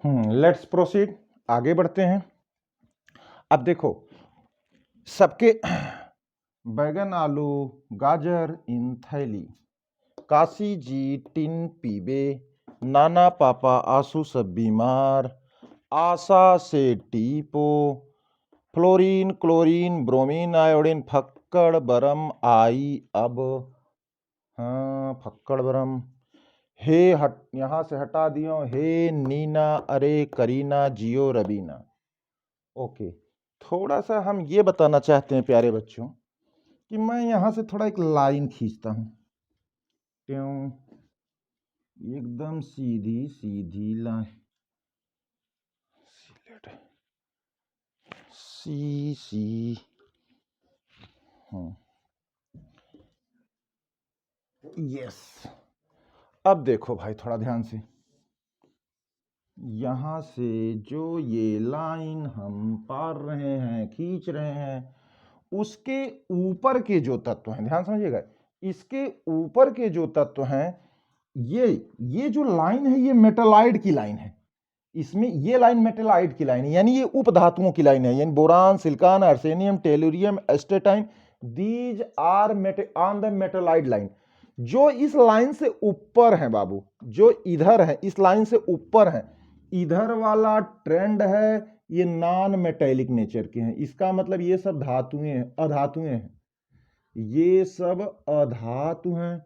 Let's proceed, आगे बढ़ते हैं। अब देखो, सबके बैगन आलू गाजर इन थैली, काशी जी टिन पीबे, नाना पापा आंसू सब बीमार, आशा से टीपो, फ्लोरीन क्लोरीन ब्रोमीन आयोडीन फक्कड़ बरम आई अब। हाँ, फक्कड़ बरम। हे हट, यहाँ से हटा दियो। हे नीना अरे करीना जियो रबीना। ओके, थोड़ा सा हम ये बताना चाहते हैं प्यारे बच्चों कि मैं यहाँ से थोड़ा एक लाइन खींचता हूँ, क्यों, एकदम सीधी सीधी लाइन, सी सी। यस, अब देखो भाई थोड़ा ध्यान से, यहाँ से जो ये लाइन हम पार रहे हैं, खींच रहे हैं, उसके ऊपर के जो तत्व हैं, ध्यान समझिएगा, इसके ऊपर के जो तत्व हैं, ये जो लाइन है ये मेटालाइड की लाइन है। इसमें ये लाइन मेटालाइड की लाइन है, यानी ये उपधातुओं की लाइन है, यानी boron, silicon, arsenium, tellurium, astatine, these are on the metalloid line. जो इस लाइन से ऊपर है बाबू, जो इधर है, इस लाइन से ऊपर है, इधर वाला ट्रेंड है, ये नॉन मेटेलिक नेचर के हैं। इसका मतलब ये सब धातुएं हैं, अधातुएं हैं, ये सब अधातु हैं।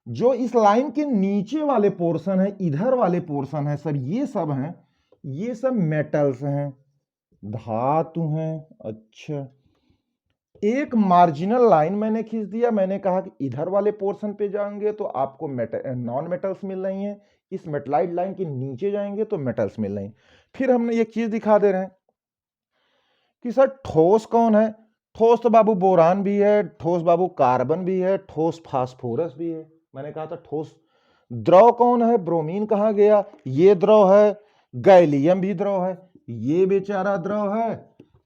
जो इस लाइन के नीचे वाले पोर्शन है, इधर वाले पोर्शन है सर, ये सब हैं, ये सब मेटल्स हैं, धातु हैं। अच्छा, एक मार्जिनल लाइन मैंने खींच दिया, मैंने कहा कि इधर वाले पोर्शन पे जाएंगे तो आपको नॉन मेटल्स मिल रही हैं, इस मेटलाइड लाइन के नीचे जाएंगे तो मेटल्स मिल रही हैं। फिर हमने एक चीज दिखा दे रहे हैं कि सर ठोस कौन है। ठोस तो बाबू बोरान भी है, ठोस बाबू कार्बन भी है, ठोस फास्फोरस भी है। मैंने कहा था ठोस। द्रव कौन है, ब्रोमीन कहाँ गया, ये द्रव है। गैलियम भी द्रव है, ये बेचारा द्रव है,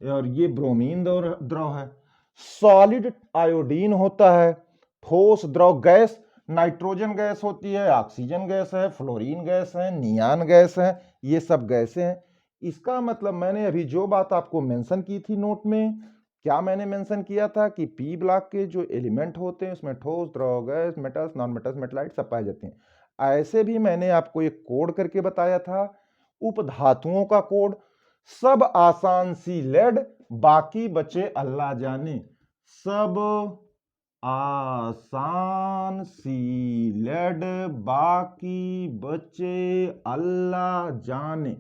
और ये ब्रोमीन द्रव है। सॉलिड आयोडीन होता है। ठोस द्रव गैस, नाइट्रोजन गैस होती है, ऑक्सीजन गैस है, फ्लोरीन गैस है, नियान गैस है, ये सब गैसें हैं। इसका मतलब मैंने अभी जो बात आपको मेंशन की थी नोट में, क्या मैंने मेंशन किया था कि पी ब्लॉक के जो एलिमेंट होते हैं उसमें ठोस, द्रव, गैस, मेटल्स, नॉन मेटल्स, मेटलाइट सब पाए जाते हैं। ऐसे भी मैंने आपको एक कोड करके बताया था, उपधातुओं का कोड। सब आसान सी लेड, बाकी बचे अल्लाह जाने। सब आसान सी लेड, बाकी बचे अल्लाह जाने।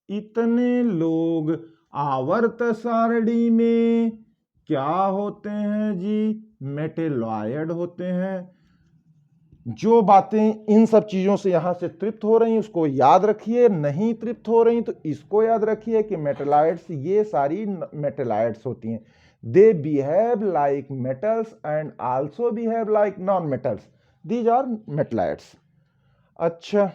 इतने लोग आवर्त सारणी में क्या होते हैं जी, मेटेलॉयड होते हैं। जो बातें इन सब चीजों से यहां से तृप्त हो रही उसको याद रखिए, नहीं तृप्त हो रही तो इसको याद रखिए कि मेटेलॉइड्स, ये सारी मेटेलॉइड्स होती हैं। They behave like metals and also behave like non metals, these are metalloids. अच्छा,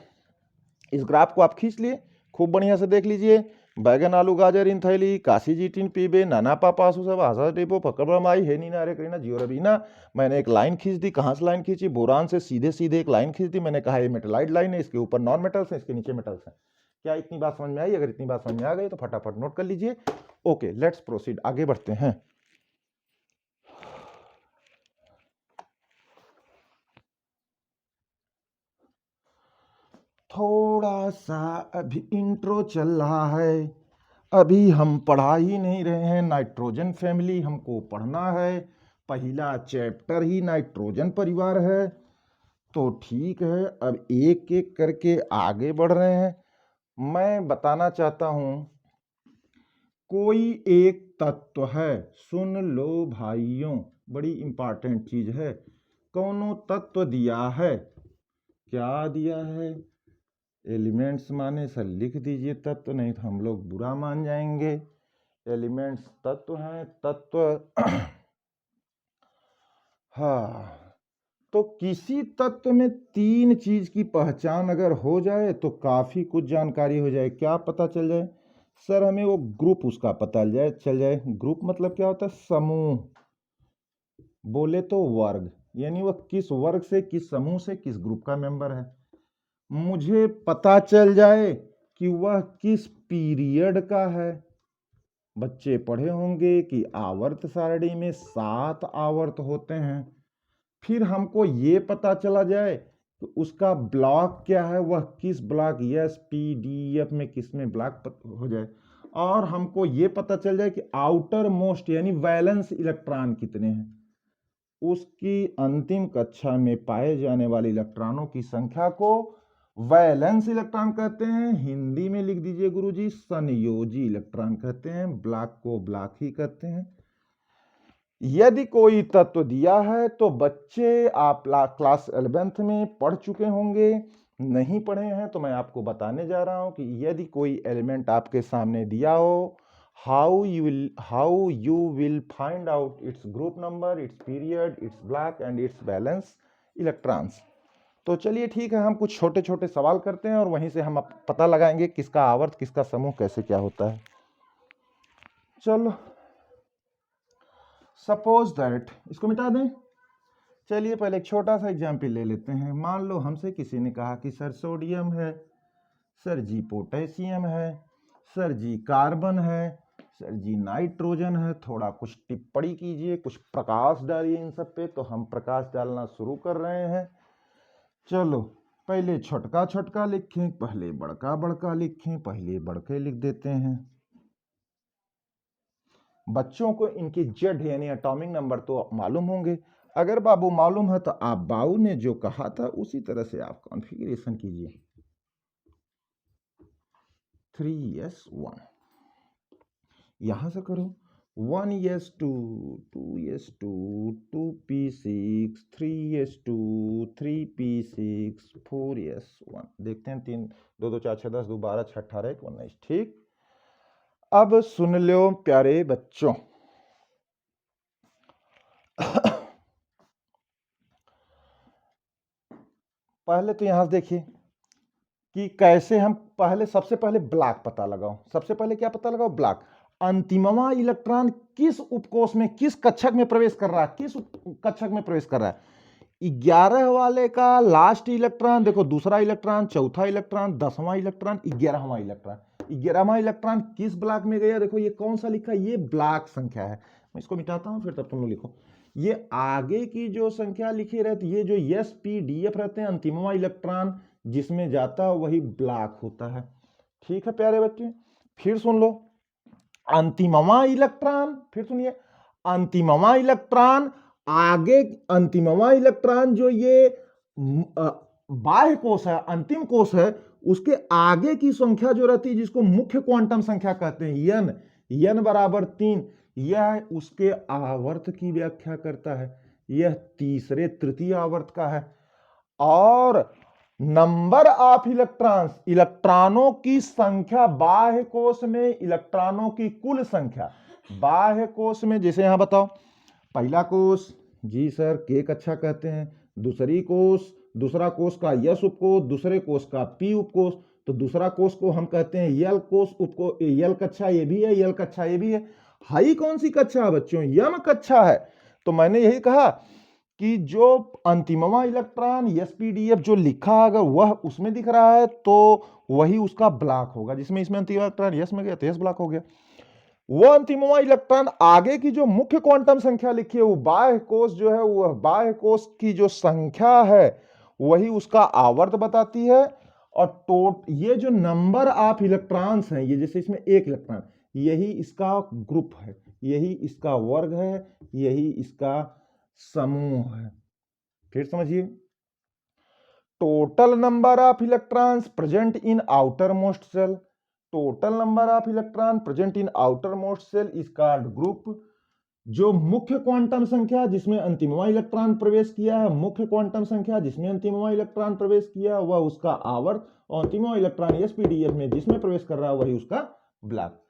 इस ग्राफ को आप खींच लिए, खूब बढ़िया से देख लीजिए। बैगन आलू गाजर इन थैली, काशी जी टिन पीबे, नाना पापा आंसू सब आशा टेपो, फकर माई, हे नीना अरे करीना जियो रबीना। मैंने एक लाइन खींच दी, कहाँ से लाइन खींची, बोरान से सीधे सीधे एक लाइन खींच दी। मैंने कहा ये मेटलाइड लाइन है, इसके ऊपर नॉन मेटल्स हैं, इसके नीचे मेटल्स हैं। क्या इतनी बात समझ में आई? अगर इतनी बात समझ में आ गई तो फटाफट नोट कर लीजिए। ओके, लेट्स प्रोसीड, आगे बढ़ते हैं। थोड़ा सा अभी इंट्रो चल रहा है, अभी हम पढ़ा ही नहीं रहे हैं नाइट्रोजन फैमिली, हमको पढ़ना है। पहला चैप्टर ही नाइट्रोजन परिवार है, तो ठीक है, अब एक एक करके आगे बढ़ रहे हैं। मैं बताना चाहता हूं, कोई एक तत्व है, सुन लो भाइयों, बड़ी इंपॉर्टेंट चीज है। कौनो तत्व दिया है, क्या दिया है, एलिमेंट्स माने सर लिख दीजिए तत्व, नहीं तो हम लोग बुरा मान जाएंगे। एलिमेंट्स तत्व हैं, तत्व हाँ, तो किसी तत्व में तीन चीज की पहचान अगर हो जाए तो काफी कुछ जानकारी हो जाए। क्या पता चल जाए सर? हमें वो ग्रुप उसका पता चल जाए। ग्रुप मतलब क्या होता है? समूह, बोले तो वर्ग, यानी वह किस वर्ग से, किस समूह से, किस ग्रुप का मेंबर है। मुझे पता चल जाए कि वह किस पीरियड का है। बच्चे पढ़े होंगे कि आवर्त सारणी में 7 आवर्त होते हैं। फिर हमको ये पता चला जाए तो उसका ब्लॉक क्या है, वह किस block S P D F में किस में ब्लॉक हो जाए, और हमको ये पता चल जाए कि आउटर मोस्ट यानी वैलेंस इलेक्ट्रॉन कितने हैं। उसकी अंतिम कक्षा में पाए जाने वाले इलेक्ट्रॉनों की संख्या को वैलेंस इलेक्ट्रॉन कहते हैं। हिंदी में लिख दीजिए गुरुजी, संयोजी इलेक्ट्रॉन कहते हैं। ब्लॉक को ब्लॉक ही कहते हैं। यदि कोई तत्व दिया है तो बच्चे आप क्लास 11th में पढ़ चुके होंगे, नहीं पढ़े हैं तो मैं आपको बताने जा रहा हूं कि यदि कोई एलिमेंट आपके सामने दिया हो, how you will find out its group number, it's period, it's block and it's valence electrons. तो चलिए ठीक है, हम कुछ छोटे छोटे सवाल करते हैं और वहीं से हम पता लगाएंगे किसका आवर्त किसका समूह कैसे क्या होता है। चलो सपोज दैट, इसको मिटा दें। चलिए पहले एक छोटा सा एग्जाम्पल ले लेते हैं। मान लो हमसे किसी ने कहा कि सर सोडियम है, सर जी पोटेशियम है, सर जी कार्बन है, सर जी नाइट्रोजन है। थोड़ा कुछ टिप्पणी कीजिए, कुछ प्रकाश डालिए इन सब पे। तो हम प्रकाश डालना शुरू कर रहे हैं। चलो पहले छोटका छोटका लिखें, पहले बड़का बड़का लिखें। पहले बड़के लिख देते हैं। बच्चों को इनके जेड यानी एटॉमिक नंबर तो मालूम होंगे। अगर बाबू मालूम है तो आप बाबू ने जो कहा था उसी तरह से आप कॉन्फ़िगरेशन कीजिए। 3s1 यहां से करो। 1s2 2s2 2p6 3s2 3p6 4s1। देखते हैं 3 2 2 4 6 10 2 12 6 18 1 19। ठीक, अब सुन लो प्यारे बच्चों। पहले तो यहां से देखिए कि कैसे हम सबसे पहले ब्लॉक पता लगाओ। सबसे पहले क्या पता लगाओ? ब्लॉक। अंतिमवा इलेक्ट्रॉन किस उपकोष में, किस कक्षक में प्रवेश कर रहा है, किस कक्षक में प्रवेश कर रहा है। 11 वाले का लास्ट इलेक्ट्रॉन देखो, दूसरा इलेक्ट्रॉन, चौथा इलेक्ट्रॉन, 10वां इलेक्ट्रॉन, 11वां इलेक्ट्रॉन। 11वां इलेक्ट्रॉन किस ब्लॉक में गया? देखो ये कौन सा लिखा है, ये ब्लॉक संख्या है। मैं इसको मिटाता हूं फिर तब तुम लोग लिखो। ये आगे की जो संख्या लिखी रहती है, जो एस पी डी एफ रहते हैं, अंतिमवा इलेक्ट्रॉन जिसमें जाता है वही ब्लॉक होता है। ठीक है प्यारे बच्चे, फिर सुन लो। अंतिमवा इलेक्ट्रॉन, फिर सुनिए, अंतिमवा इलेक्ट्रॉन आगे, अंतिमवा इलेक्ट्रॉन जो ये बाह्य कोष है, अंतिम कोष है, उसके आगे की संख्या जो रहती है जिसको मुख्य क्वांटम संख्या कहते हैं, n बराबर 3, यह उसके आवर्त की व्याख्या करता है। यह तीसरे तृतीय आवर्त का है। और नंबर ऑफ इलेक्ट्रॉन्स, इलेक्ट्रॉनों की संख्या बाह्य कोश में, इलेक्ट्रॉनों की कुल संख्या बाह्य कोश में। जैसे यहां बताओ, पहला कोश जी सर के कक्षा कहते हैं, दूसरी कोश, दूसरा कोश का यस उपकोष, दूसरे कोश का पी उपकोष। तो दूसरा कोश को हम कहते हैं यल कोश उपकोष, यल कक्षा ये भी है, यल कक्षा ये भी है। हाई कौन सी कक्षा है बच्चों? यम कक्षा है। तो मैंने यही कहा कि जो अंतिमवा इलेक्ट्रॉन एसपीडीएफ जो लिखा अगर वह उसमें दिख रहा है तो वही उसका ब्लॉक होगा। जिसमें इसमें अंतिमवा इलेक्ट्रॉन यस में गया तो यस ब्लॉक हो गया। वो अंतिमवा इलेक्ट्रॉन आगे की जो मुख्य क्वांटम संख्या लिखी है, वो बाह्य कोश जो है, वह बाह्य कोश की जो संख्या है वही उसका आवर्त बताती है। और ये जो नंबर ऑफ इलेक्ट्रॉन्स हैं, ये जैसे इसमें एक इलेक्ट्रॉन, यही इसका ग्रुप है, यही इसका वर्ग है, यही इसका समूह है। फिर समझिए, total number of electrons present in outermost shell, total number of electron present in outermost shell is called group. जो मुख्य क्वांटम संख्या जिसमें अंतिमवा इलेक्ट्रॉन प्रवेश किया है, मुख्य क्वांटम संख्या जिसमें अंतिमवा इलेक्ट्रॉन प्रवेश किया वह उसका आवर्त, और अंतिमवा इलेक्ट्रॉन एसपीडीएफ में जिसमें प्रवेश कर रहा है वही उसका ब्लॉक।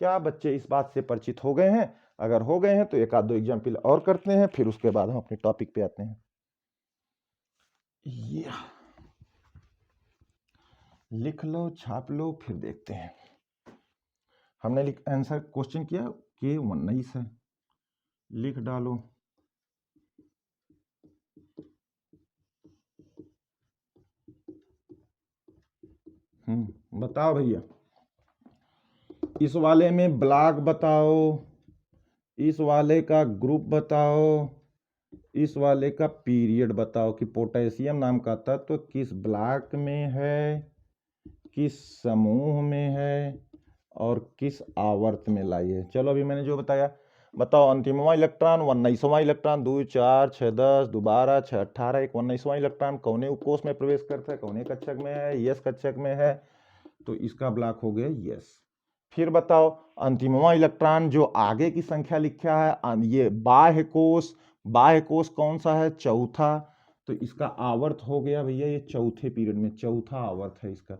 क्या बच्चे इस बात से परिचित हो गए हैं? अगर हो गए हैं तो एक आध दो एग्जाम्पल और करते हैं, फिर उसके बाद हम अपने टॉपिक पे आते हैं। लिख लो, छाप लो, फिर देखते हैं। हमने आंसर क्वेश्चन किया कि 19 है, लिख डालो। बताओ भैया, इस वाले में ब्लॉक बताओ, इस वाले का ग्रुप बताओ, इस वाले का पीरियड बताओ कि पोटेशियम नाम का तत्व किस ब्लॉक में है, किस समूह में है और किस आवर्त में लाई है। चलो अभी मैंने जो बताया, बताओ अंतिमवां इलेक्ट्रॉन 19वां इलेक्ट्रॉन 2 4 6 10 2 12 6 18 एक 19वां इलेक्ट्रॉन कौने उपकोष में प्रवेश करता है, कौने कक्षक में है, यस कक्षक में है, तो इसका ब्लॉक हो गया यस। फिर बताओ अंतिमवां इलेक्ट्रॉन जो आगे की संख्या लिखा है, ये बाह्य कोष, बाह्य कोष कौन सा है, चौथा, तो इसका आवर्त हो गया भैया ये चौथे पीरियड में, चौथा आवर्त है इसका।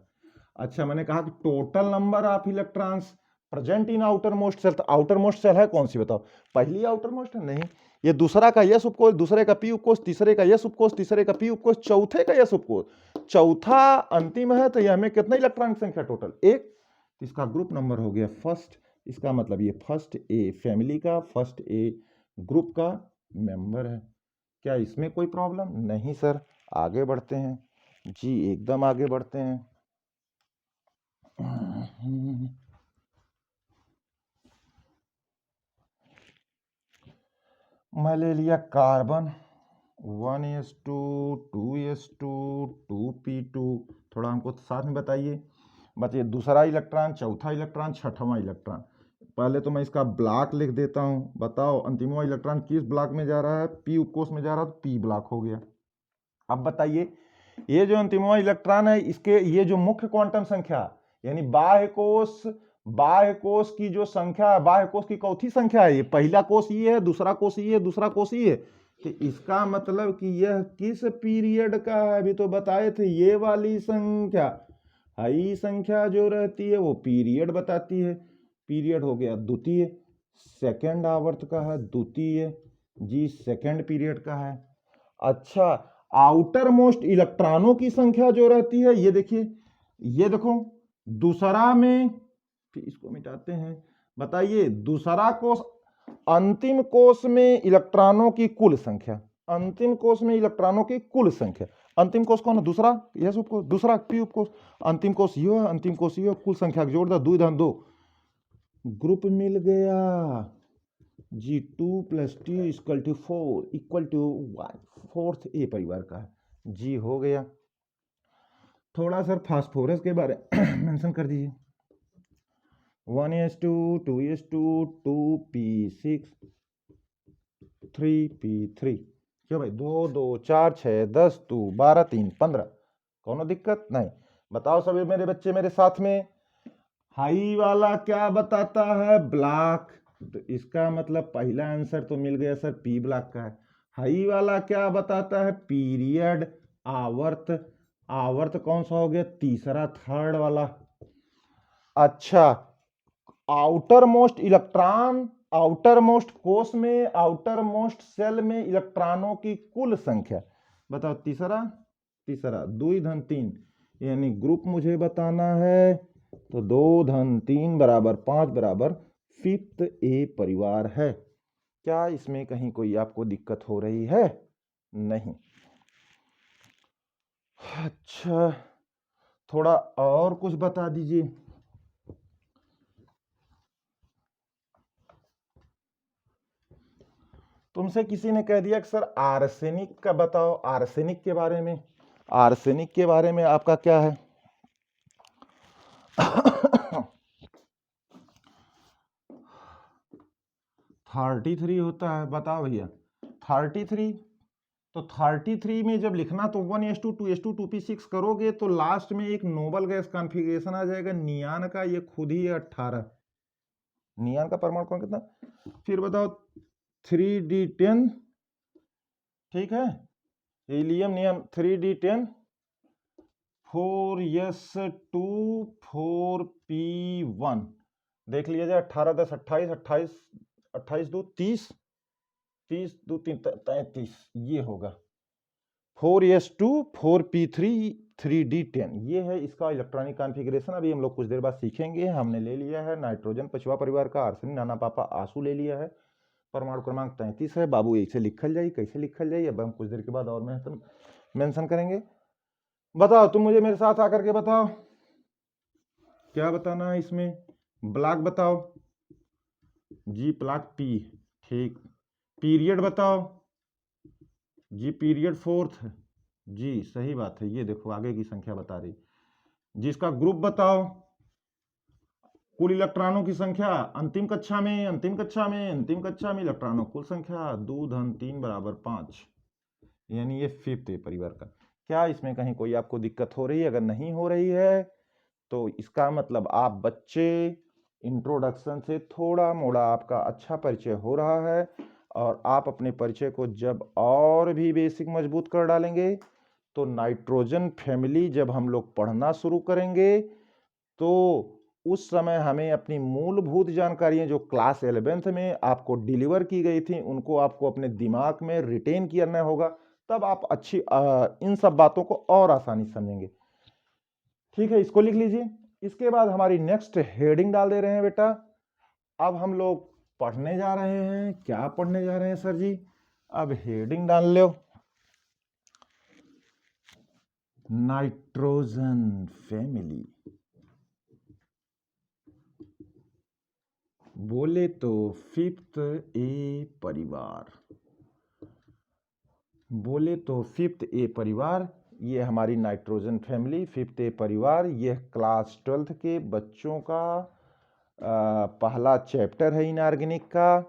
अच्छा मैंने कहा कि total number of electrons present in outermost shell, तो आउटर मोस्ट सेल है कौन सी बताओ, पहली आउटर मोस्ट है नहीं, ये दूसरा का यस उपकोष, दूसरे का पी उपकोष, तीसरे का यस उपकोष, तीसरे का पी उपकोष, चौथे का यस उपकोष, चौथा अंतिम है, तो ये हमें कितना इलेक्ट्रॉन की संख्या टोटल एक, इसका ग्रुप नंबर हो गया फर्स्ट, इसका मतलब ये फर्स्ट ए फैमिली का, फर्स्ट ए ग्रुप का मेंबर है। क्या इसमें कोई प्रॉब्लम नहीं सर, आगे बढ़ते हैं जी, एकदम आगे बढ़ते हैं। मैं ले लिया कार्बन 1s2 2s2 2p2, थोड़ा हमको साथ में बताइए दूसरा इलेक्ट्रॉन, चौथा इलेक्ट्रॉन, छठवां इलेक्ट्रॉन। पहले तो मैं इसका ब्लॉक लिख देता हूं, बताओ अंतिमवां इलेक्ट्रॉन किस ब्लॉक में जा रहा है, पी उपकोष में जा रहा है, तो पी ब्लॉक हो गया। अब बताइए ये जो अंतिमवां इलेक्ट्रॉन है, इसके ये जो मुख्य क्वांटम संख्या यानी बाह्य कोष की जो संख्या है, बाह्य कोष की चौथी संख्या है, ये पहला कोष ये है, दूसरा कोष ये है, दूसरा कोष ये है, तो इसका मतलब कि यह किस पीरियड का है, अभी तो बताए थे ये वाली संख्या, हाई संख्या जो रहती है वो पीरियड बताती है, पीरियड हो गया द्वितीय, सेकंड आवर्त का है द्वितीय जी, सेकंड पीरियड का है। अच्छा आउटर मोस्ट इलेक्ट्रॉनों की संख्या जो रहती है, ये देखिए, ये देखो दूसरा में, फिर इसको मिटाते हैं, बताइए दूसरा कोष, अंतिम कोष में इलेक्ट्रॉनों की कुल संख्या, अंतिम कोष में इलेक्ट्रॉनों की कुल संख्या, अंतिम कोष कौन है, दूसरा यस उपकोष, दूसरा पी उपकोष, अंतिम कोष ये है, अंतिम कोष ये, कुल संख्या जोड़ दो 2 धन 2, ग्रुप मिल गया जी, 2 + 2 = 4 = 1, फोर्थ ए परिवार का है जी, हो गया। थोड़ा सर फास्फोरस के बारे मेंशन कर दीजिए, 1s2 2s2 2p6 3p3, क्यों भाई 2 2 4 6 10 2 12 3 15, कोनो दिक्कत नहीं। बताओ सभी मेरे बच्चे मेरे साथ में, हाई वाला क्या बताता है, ब्लॉक, तो इसका मतलब पहला आंसर तो मिल गया सर, पी ब्लॉक का है। हाई वाला क्या बताता है, पीरियड, आवर्त, आवर्त कौन सा हो गया, तीसरा थर्ड वाला। अच्छा outer most electron, outer most कोष में, आउटर मोस्ट सेल में इलेक्ट्रॉनों की कुल संख्या बताओ, तीसरा 2 धन 3, यानी ग्रुप मुझे बताना है, तो 2 धन 3 बराबर 5 बराबर फिफ्थ ए परिवार है। क्या इसमें कहीं कोई आपको दिक्कत हो रही है, नहीं। अच्छा थोड़ा और कुछ बता दीजिए, तुमसे किसी ने कह दिया कि सर आर्सेनिक का बताओ, आर्सेनिक के बारे में, आर्सेनिक के बारे में आपका क्या है 33 होता है, बताओ भैया 33, तो 33 में जब लिखना तो 1s2 2s2 2p6 करोगे तो लास्ट में एक नोबल गैस कॉन्फ़िगरेशन आ जाएगा नियान का, ये खुद ही 18, नियान का परमाणु क्रमांक कितना, फिर बताओ 3d10, ठीक है, हीलियम नियम 3d10 4s2 4p1, देख लिया जाए 18 10 28 28 28 2 30 30 2 3 33, ये होगा 4s2 4p3 3d10, ये है इसका इलेक्ट्रॉनिक कॉन्फ़िगरेशन। अभी हम लोग कुछ देर बाद सीखेंगे। हमने ले लिया है नाइट्रोजन पछुआ परिवार का, आर्सेनिक नाना पापा आंसू ले लिया है, परमाणु क्रमांक 33 है, बाबू ऐसे लिखल जाए, कैसे लिखल जाए अब हम कुछ देर के बाद और मेंशन करेंगे। बताओ तुम मुझे मेरे साथ आकर के बताओ, क्या बताना है इसमें? ब्लॉक बताओ जी, ब्लॉक पी, ठीक। पीरियड बताओ जी, पीरियड फोर्थ जी, सही बात है। ये देखो आगे की संख्या बता रही। जिसका ग्रुप बताओ, कुल इलेक्ट्रॉनों की संख्या अंतिम कक्षा में इलेक्ट्रॉनों कुल संख्या 2 धन 3 बराबर 5, यानी ये फिफ्थ परिवार का। क्या इसमें कहीं कोई आपको दिक्कत हो रही है? अगर नहीं हो रही है तो इसका मतलब आप बच्चे इंट्रोडक्शन से थोड़ा मोड़ा आपका अच्छा परिचय हो रहा है, और आप अपने परिचय को जब और भी बेसिक मजबूत कर डालेंगे तो नाइट्रोजन फैमिली जब हम लोग पढ़ना शुरू करेंगे तो उस समय हमें अपनी मूलभूत जानकारियां जो क्लास 11th में आपको डिलीवर की गई थी उनको आपको अपने दिमाग में रिटेन करना होगा, तब आप अच्छी इन सब बातों को और आसानी से समझेंगे। ठीक है, इसको लिख लीजिए। इसके बाद हमारी नेक्स्ट हेडिंग डाल दे रहे हैं बेटा। अब हम लोग पढ़ने जा रहे हैं। क्या पढ़ने जा रहे हैं सर जी? अब हेडिंग डाल लो, नाइट्रोजन फैमिली। बोले तो फिफ्थ ए परिवार, बोले तो फिफ्थ ए परिवार, ये हमारी नाइट्रोजन फैमिली फिफ्थ ए परिवार, यह क्लास 12th के बच्चों का पहला चैप्टर है इनऑर्गेनिक का।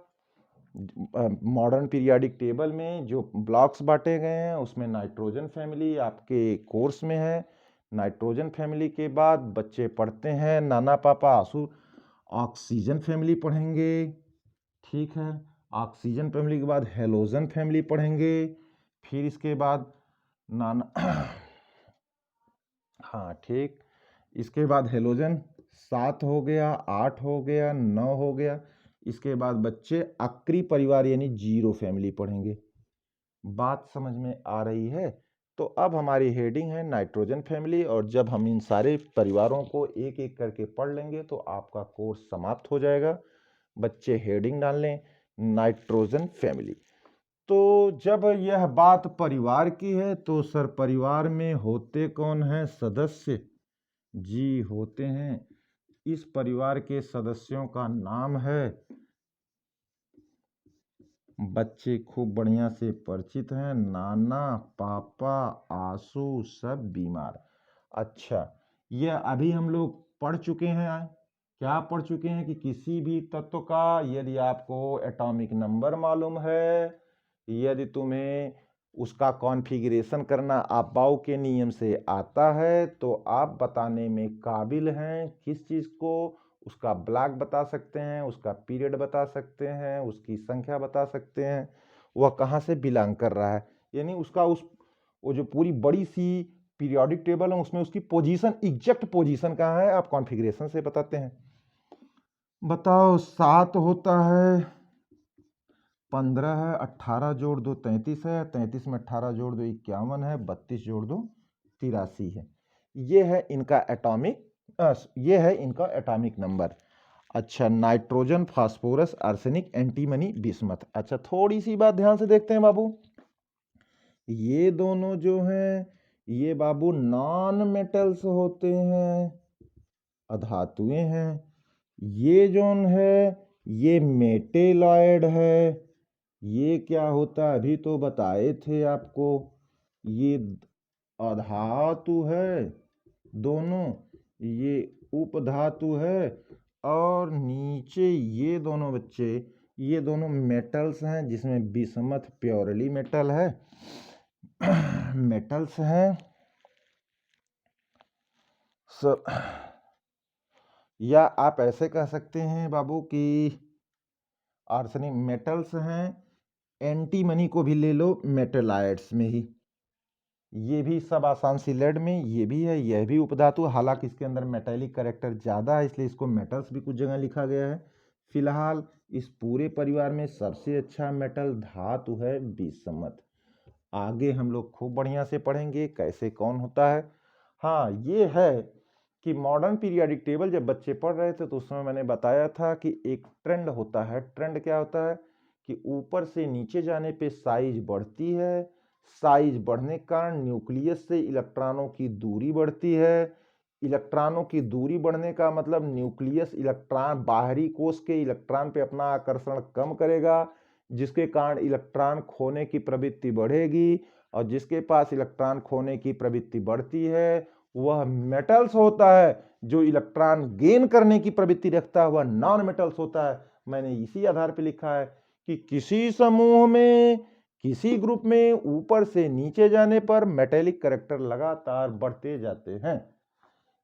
मॉडर्न पीरियोडिक टेबल में जो ब्लॉक्स बांटे गए हैं उसमें नाइट्रोजन फैमिली आपके कोर्स में है। नाइट्रोजन फैमिली के बाद बच्चे पढ़ते हैं नाना पापा आंसू, ऑक्सीजन फैमिली पढ़ेंगे। ठीक है, ऑक्सीजन फैमिली के बाद हेलोजन फैमिली पढ़ेंगे। फिर इसके बाद नाना हाँ ठीक, इसके बाद हेलोजन 7 हो गया, 8 हो गया, 9 हो गया। इसके बाद बच्चे अक्री परिवार यानी जीरो फैमिली पढ़ेंगे। बात समझ में आ रही है? तो अब हमारी हेडिंग है नाइट्रोजन फैमिली, और जब हम इन सारे परिवारों को एक एक करके पढ़ लेंगे तो आपका कोर्स समाप्त हो जाएगा। बच्चे हेडिंग डाल लें, नाइट्रोजन फैमिली। तो जब यह बात परिवार की है तो सर परिवार में होते कौन हैं सदस्य? जी होते हैं, इस परिवार के सदस्यों का नाम है, बच्चे खूब बढ़िया से परिचित हैं, नाना पापा आंसू सब बीमार। अच्छा, यह अभी हम लोग पढ़ चुके हैं। क्या पढ़ चुके हैं कि किसी भी तत्व का यदि आपको एटॉमिक नंबर मालूम है, यदि तुम्हें उसका कॉन्फ़िगरेशन करना अपाव के नियम से आता है तो आप बताने में काबिल हैं किस चीज़ को। उसका ब्लॉक बता सकते हैं, उसका पीरियड बता सकते हैं, उसकी संख्या बता सकते हैं, वह कहाँ से बिलोंग कर रहा है, यानी उसका वो जो पूरी बड़ी सी पीरियोडिक टेबल है उसमें उसकी पोजीशन, एग्जैक्ट पोजीशन कहाँ है आप कॉन्फ़िगरेशन से बताते हैं। बताओ, 7 होता है, 15 है, 18 जोड़ 2 33 है, 33 में 18 जोड़ 2 51 है, 32 जोड़ 2 83 है। ये है इनका एटॉमिक नंबर। अच्छा, nitrogen phosphorus arsenic antimony bismuth. अच्छा, थोड़ी सी बात ध्यान से देखते हैं बाबू, ये दोनों जो हैं ये बाबू नॉन मेटल्स होते हैं, अधातुएं हैं। ये जोन है ये मेटेलॉयड है। ये क्या होता है अभी तो बताए थे आपको, ये अधातु है दोनों, ये उपधातु है, और नीचे ये दोनों बच्चे ये दोनों मेटल्स हैं जिसमें बिस्मथ प्योरली मेटल है मेटल्स हैं सब। या आप ऐसे कह सकते हैं बाबू कि आर्सेनिक मेटल्स हैं, एंटीमनी को भी ले लो मेटेलाइट्स में ही, ये भी सब आसान सी लेड में, ये भी है, यह भी उपधातु, हालांकि इसके अंदर मेटेलिक कैरेक्टर ज़्यादा है इसलिए इसको मेटल्स भी कुछ जगह लिखा गया है। फिलहाल इस पूरे परिवार में सबसे अच्छा मेटल धातु है बिस्मथ। आगे हम लोग खूब बढ़िया से पढ़ेंगे कैसे कौन होता है। हाँ, ये है कि मॉडर्न पीरियोडिक टेबल जब बच्चे पढ़ रहे थे तो उस समय मैंने बताया था कि एक ट्रेंड होता है। ट्रेंड क्या होता है कि ऊपर से नीचे जाने पे साइज बढ़ती है, साइज बढ़ने के कारण न्यूक्लियस से इलेक्ट्रॉनों की दूरी बढ़ती है, इलेक्ट्रॉनों की दूरी बढ़ने का मतलब न्यूक्लियस इलेक्ट्रॉन बाहरी कोश के इलेक्ट्रॉन पे अपना आकर्षण कम करेगा, जिसके कारण इलेक्ट्रॉन खोने की प्रवृत्ति बढ़ेगी, और जिसके पास इलेक्ट्रॉन खोने की प्रवृत्ति बढ़ती है वह मेटल्स होता है। जो इलेक्ट्रॉन गेन करने की प्रवृत्ति रखता है वह नॉन मेटल्स होता है। मैंने इसी आधार पर लिखा है कि किसी समूह में, किसी ग्रुप में ऊपर से नीचे जाने पर मेटेलिक कैरेक्टर लगातार बढ़ते जाते हैं।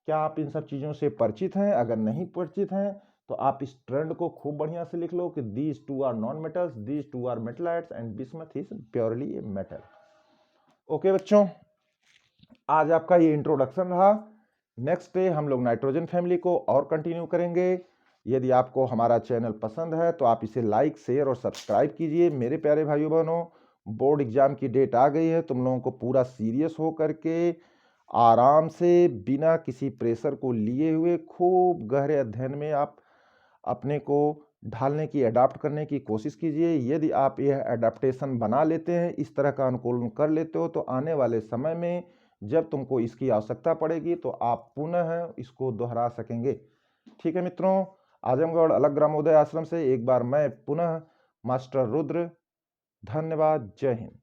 क्या आप इन सब चीज़ों से परिचित हैं? अगर नहीं परिचित हैं तो आप इस ट्रेंड को खूब बढ़िया से लिख लो कि these two are non metals, these two are metalloids and bismuth is purely a metal. Okay बच्चों, आज आपका ये इंट्रोडक्शन रहा। नेक्स्ट डे हम लोग नाइट्रोजन फैमिली को और कंटिन्यू करेंगे। यदि आपको हमारा चैनल पसंद है तो आप इसे लाइक, शेयर और सब्सक्राइब कीजिए। मेरे प्यारे भाइयों बहनों, बोर्ड एग्जाम की डेट आ गई है। तुम लोगों को पूरा सीरियस हो करके आराम से बिना किसी प्रेशर को लिए हुए खूब गहरे अध्ययन में आप अपने को ढालने की, अडाप्ट करने की कोशिश कीजिए। यदि आप यह एडाप्टेशन बना लेते हैं, इस तरह का अनुकूलन कर लेते हो, तो आने वाले समय में जब तुमको इसकी आवश्यकता पड़ेगी तो आप पुनः इसको दोहरा सकेंगे। ठीक है मित्रों, आजमगढ़ अलग ग्रामोदय आश्रम से एक बार मैं पुनः मास्टर रुद्र, धन्यवाद, जय हिंद।